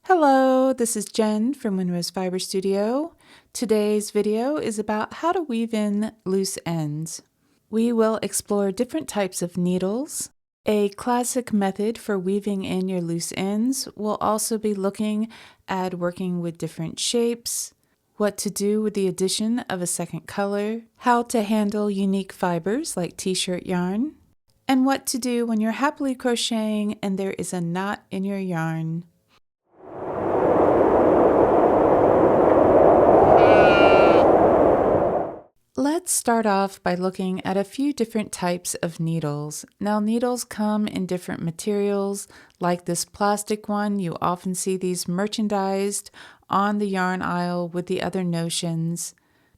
Hello, this is Jen from Windrose Fiber Studio. Today's video is about how to weave in loose ends. We will explore different types of needles. A classic method for weaving in your loose ends. We'll also be looking at working with different shapes, what to do with the addition of a second color, how to handle unique fibers like t-shirt yarn, and what to do when you're happily crocheting and there is a knot in your yarn. Let's start off by looking at a few different types of needles. Now, needles come in different materials. Like this plastic one, you often see these merchandised on the yarn aisle with the other notions.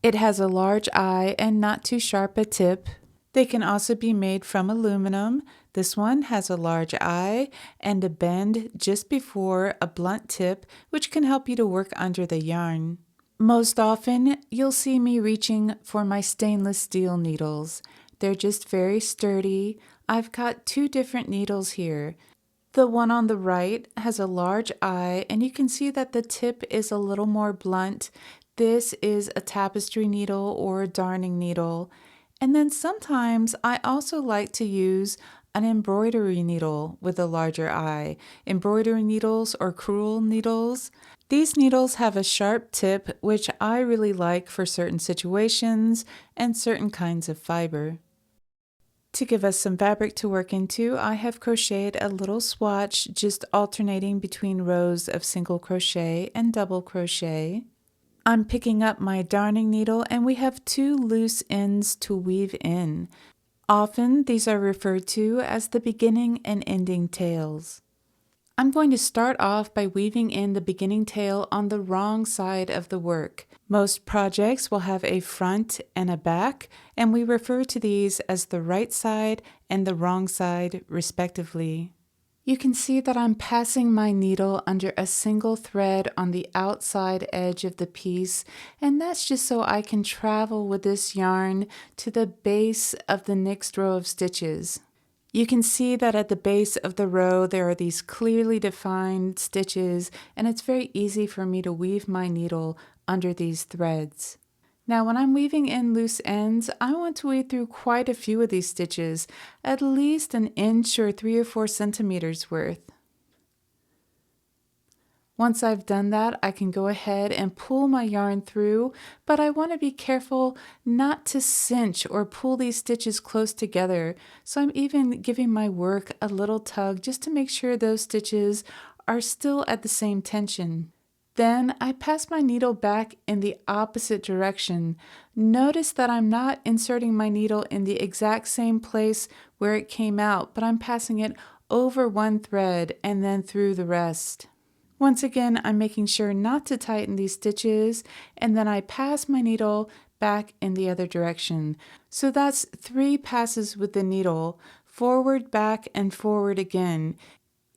It has a large eye and not too sharp a tip. They can also be made from aluminum. This one has a large eye and a bend just before a blunt tip, which can help you to work under the yarn. Most often, you'll see me reaching for my stainless steel needles. They're just very sturdy. I've got two different needles here. The one on the right has a large eye, and you can see that the tip is a little more blunt. This is a tapestry needle or a darning needle. And then sometimes I also like to use an embroidery needle with a larger eye. Embroidery needles or crewel needles. These needles have a sharp tip, which I really like for certain situations and certain kinds of fiber. To give us some fabric to work into, I have crocheted a little swatch, just alternating between rows of single crochet and double crochet. I'm picking up my darning needle and we have two loose ends to weave in. Often these are referred to as the beginning and ending tails. I'm going to start off by weaving in the beginning tail on the wrong side of the work. Most projects will have a front and a back, and we refer to these as the right side and the wrong side, respectively. You can see that I'm passing my needle under a single thread on the outside edge of the piece, and that's just so I can travel with this yarn to the base of the next row of stitches. You can see that at the base of the row there are these clearly defined stitches, and it's very easy for me to weave my needle under these threads. Now when I'm weaving in loose ends, I want to weave through quite a few of these stitches, at least an inch or 3 or 4 centimeters worth. Once I've done that, I can go ahead and pull my yarn through, but I want to be careful not to cinch or pull these stitches close together. So I'm even giving my work a little tug just to make sure those stitches are still at the same tension. Then I pass my needle back in the opposite direction. Notice that I'm not inserting my needle in the exact same place where it came out, but I'm passing it over one thread and then through the rest. Once again, I'm making sure not to tighten these stitches, and then I pass my needle back in the other direction. So that's 3 passes with the needle, forward, back, and forward again.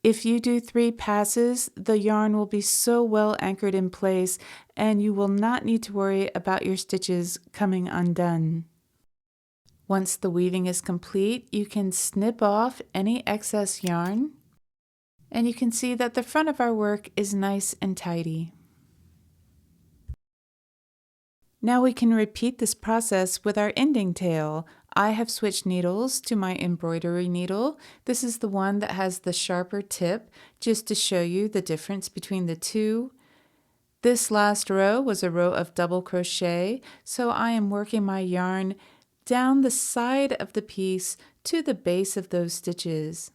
If you do 3 passes, the yarn will be so well anchored in place, and you will not need to worry about your stitches coming undone. Once the weaving is complete, you can snip off any excess yarn. And you can see that the front of our work is nice and tidy. Now we can repeat this process with our ending tail. I have switched needles to my embroidery needle. This is the one that has the sharper tip, just to show you the difference between the two. This last row was a row of double crochet, so I am working my yarn down the side of the piece to the base of those stitches.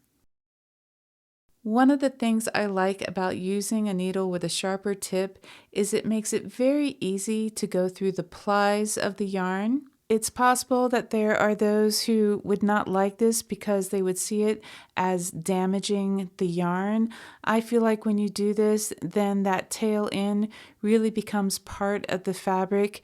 One of the things I like about using a needle with a sharper tip is it makes it very easy to go through the plies of the yarn. It's possible that there are those who would not like this because they would see it as damaging the yarn. I feel like when you do this, then that tail end really becomes part of the fabric.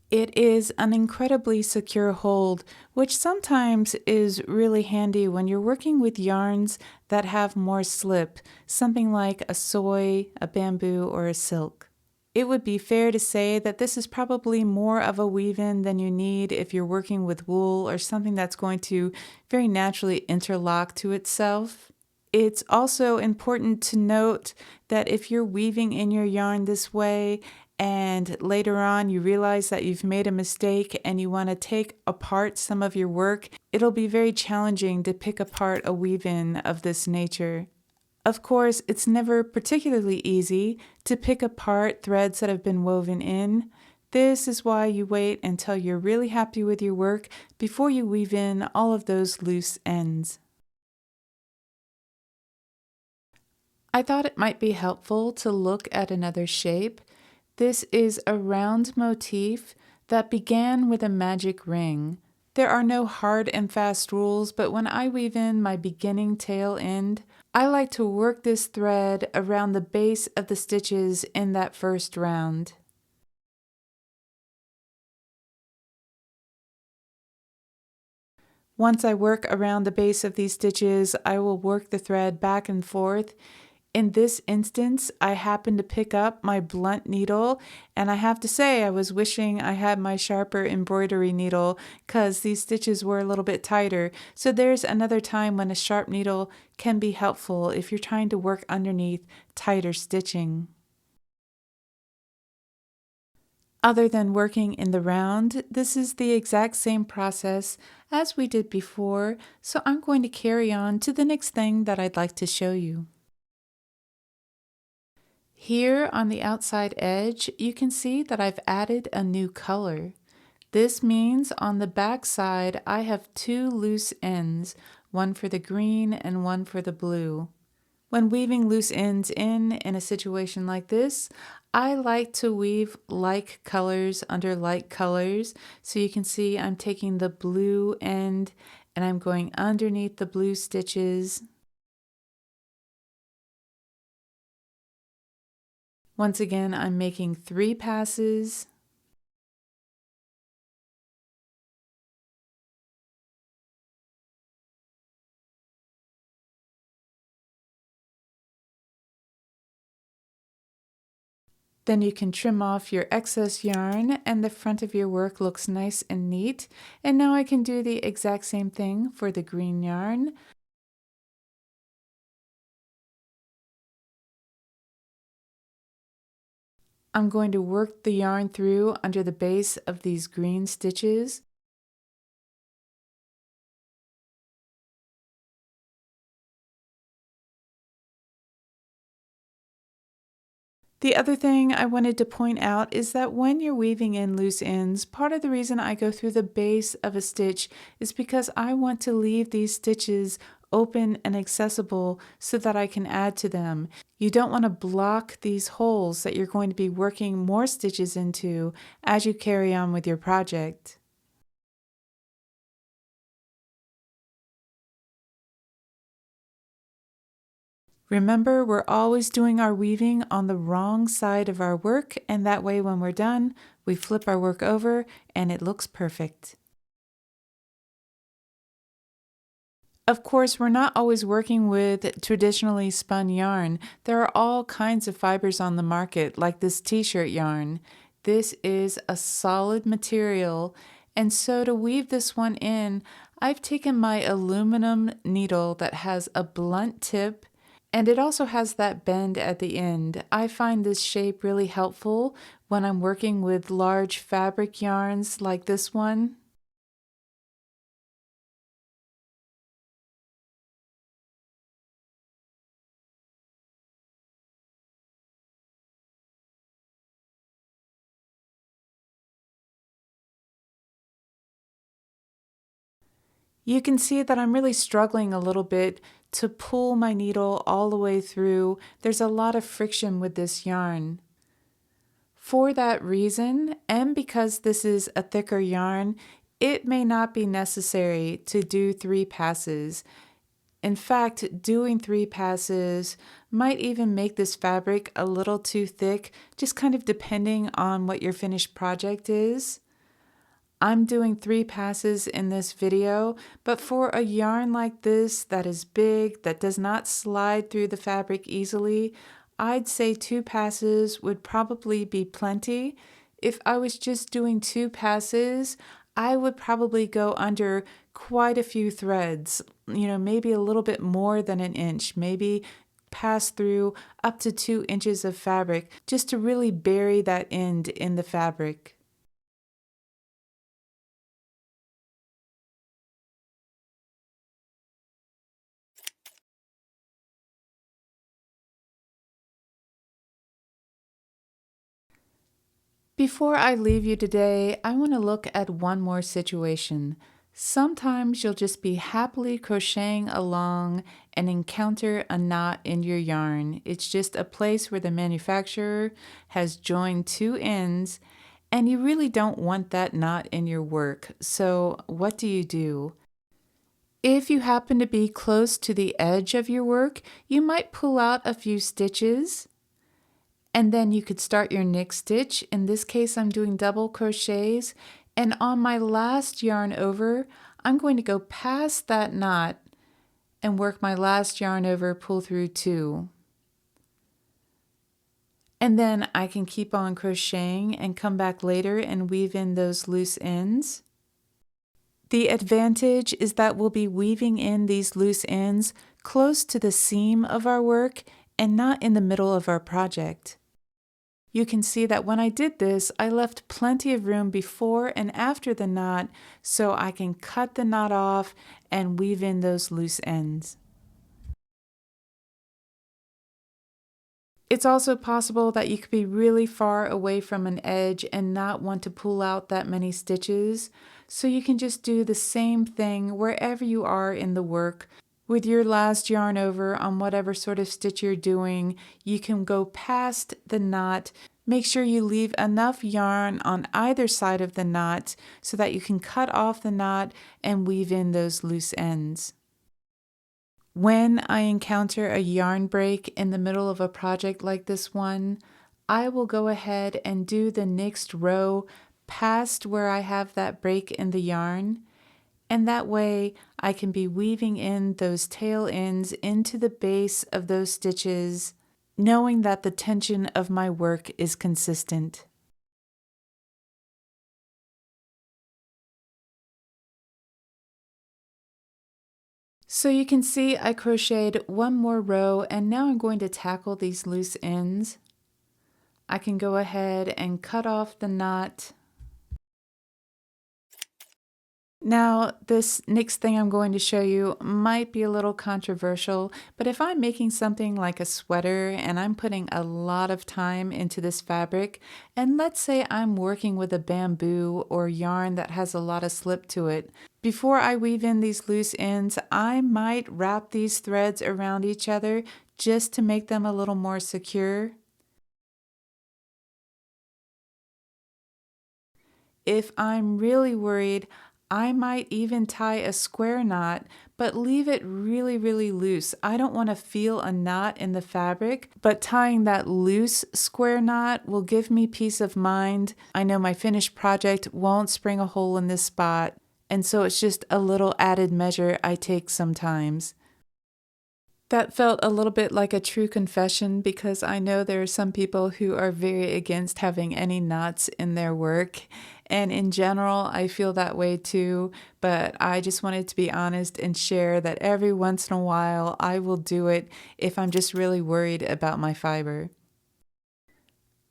It is an incredibly secure hold, which sometimes is really handy when you're working with yarns that have more slip, something like a soy, a bamboo, or a silk. It would be fair to say that this is probably more of a weave-in than you need if you're working with wool or something that's going to very naturally interlock to itself. It's also important to note that if you're weaving in your yarn this way and later on you realize that you've made a mistake and you want to take apart some of your work, it'll be very challenging to pick apart a weave-in of this nature. Of course, it's never particularly easy to pick apart threads that have been woven in. This is why you wait until you're really happy with your work before you weave in all of those loose ends. I thought it might be helpful to look at another shape. This is a round motif that began with a magic ring. There are no hard and fast rules, but when I weave in my beginning tail end, I like to work this thread around the base of the stitches in that first round. Once I work around the base of these stitches, I will work the thread back and forth. In this instance, I happened to pick up my blunt needle, and I have to say I was wishing I had my sharper embroidery needle because these stitches were a little bit tighter. So there's another time when a sharp needle can be helpful if you're trying to work underneath tighter stitching. Other than working in the round, this is the exact same process as we did before, so I'm going to carry on to the next thing that I'd like to show you. Here on the outside edge, you can see that I've added a new color. This means on the back side, I have two loose ends, one for the green and one for the blue. When weaving loose ends in a situation like this, I like to weave like colors under like colors. So you can see I'm taking the blue end and I'm going underneath the blue stitches. Once again, I'm making 3 passes. Then you can trim off your excess yarn and the front of your work looks nice and neat. And now I can do the exact same thing for the green yarn. I'm going to work the yarn through under the base of these green stitches. The other thing I wanted to point out is that when you're weaving in loose ends, part of the reason I go through the base of a stitch is because I want to leave these stitches open and accessible so that I can add to them. You don't want to block these holes that you're going to be working more stitches into as you carry on with your project. Remember, we're always doing our weaving on the wrong side of our work, and that way when we're done, we flip our work over and it looks perfect. Of course, we're not always working with traditionally spun yarn. There are all kinds of fibers on the market, like this t-shirt yarn. This is a solid material, and so to weave this one in, I've taken my aluminum needle that has a blunt tip, and it also has that bend at the end. I find this shape really helpful when I'm working with large fabric yarns like this one. You can see that I'm really struggling a little bit to pull my needle all the way through. There's a lot of friction with this yarn. For that reason, and because this is a thicker yarn, it may not be necessary to do 3 passes. In fact, doing 3 passes might even make this fabric a little too thick, just kind of depending on what your finished project is. I'm doing 3 passes in this video, but for a yarn like this that is big, that does not slide through the fabric easily, I'd say 2 passes would probably be plenty. If I was just doing 2 passes, I would probably go under quite a few threads, maybe a little bit more than an inch, maybe pass through up to 2 inches of fabric just to really bury that end in the fabric. Before I leave you today, I want to look at one more situation. Sometimes you'll just be happily crocheting along and encounter a knot in your yarn. It's just a place where the manufacturer has joined 2 ends, and you really don't want that knot in your work. So what do? If you happen to be close to the edge of your work, you might pull out a few stitches, and then you could start your next stitch. In this case, I'm doing double crochets, and on my last yarn over, I'm going to go past that knot and work my last yarn over, pull through 2. And then I can keep on crocheting and come back later and weave in those loose ends. The advantage is that we'll be weaving in these loose ends close to the seam of our work and not in the middle of our project. You can see that when I did this, I left plenty of room before and after the knot so I can cut the knot off and weave in those loose ends. It's also possible that you could be really far away from an edge and not want to pull out that many stitches, so you can just do the same thing wherever you are in the work. With your last yarn over on whatever sort of stitch you're doing, you can go past the knot. Make sure you leave enough yarn on either side of the knot so that you can cut off the knot and weave in those loose ends. When I encounter a yarn break in the middle of a project like this one, I will go ahead and do the next row past where I have that break in the yarn, and that way I can be weaving in those tail ends into the base of those stitches, knowing that the tension of my work is consistent. So you can see I crocheted one more row, and now I'm going to tackle these loose ends. I can go ahead and cut off the knot. Now, this next thing I'm going to show you might be a little controversial, but if I'm making something like a sweater and I'm putting a lot of time into this fabric, and let's say I'm working with a bamboo or yarn that has a lot of slip to it, before I weave in these loose ends, I might wrap these threads around each other just to make them a little more secure. If I'm really worried, I might even tie a square knot, but leave it really, really loose. I don't want to feel a knot in the fabric, but tying that loose square knot will give me peace of mind. I know my finished project won't spring a hole in this spot, and so it's just a little added measure I take sometimes. That felt a little bit like a true confession because I know there are some people who are very against having any knots in their work. And in general, I feel that way too, but I just wanted to be honest and share that every once in a while I will do it if I'm just really worried about my fiber.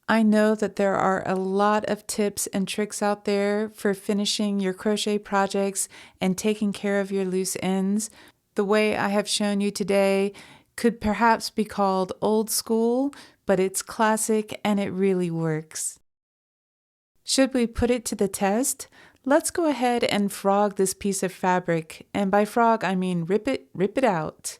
I know that there are a lot of tips and tricks out there for finishing your crochet projects and taking care of your loose ends. The way I have shown you today could perhaps be called old school, but it's classic and it really works. Should we put it to the test? Let's go ahead and frog this piece of fabric, and by frog I mean rip it out.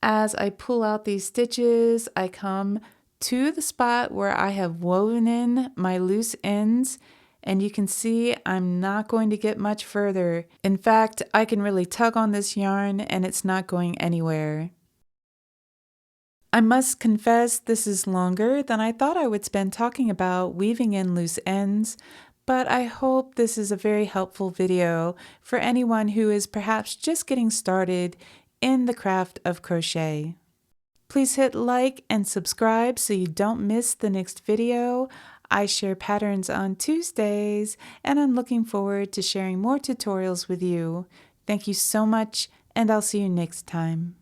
As I pull out these stitches, I come to the spot where I have woven in my loose ends, and you can see I'm not going to get much further. In fact, I can really tug on this yarn and it's not going anywhere. I must confess this is longer than I thought I would spend talking about weaving in loose ends, but I hope this is a very helpful video for anyone who is perhaps just getting started in the craft of crochet. Please hit like and subscribe so you don't miss the next video. I share patterns on Tuesdays, and I'm looking forward to sharing more tutorials with you. Thank you so much, and I'll see you next time.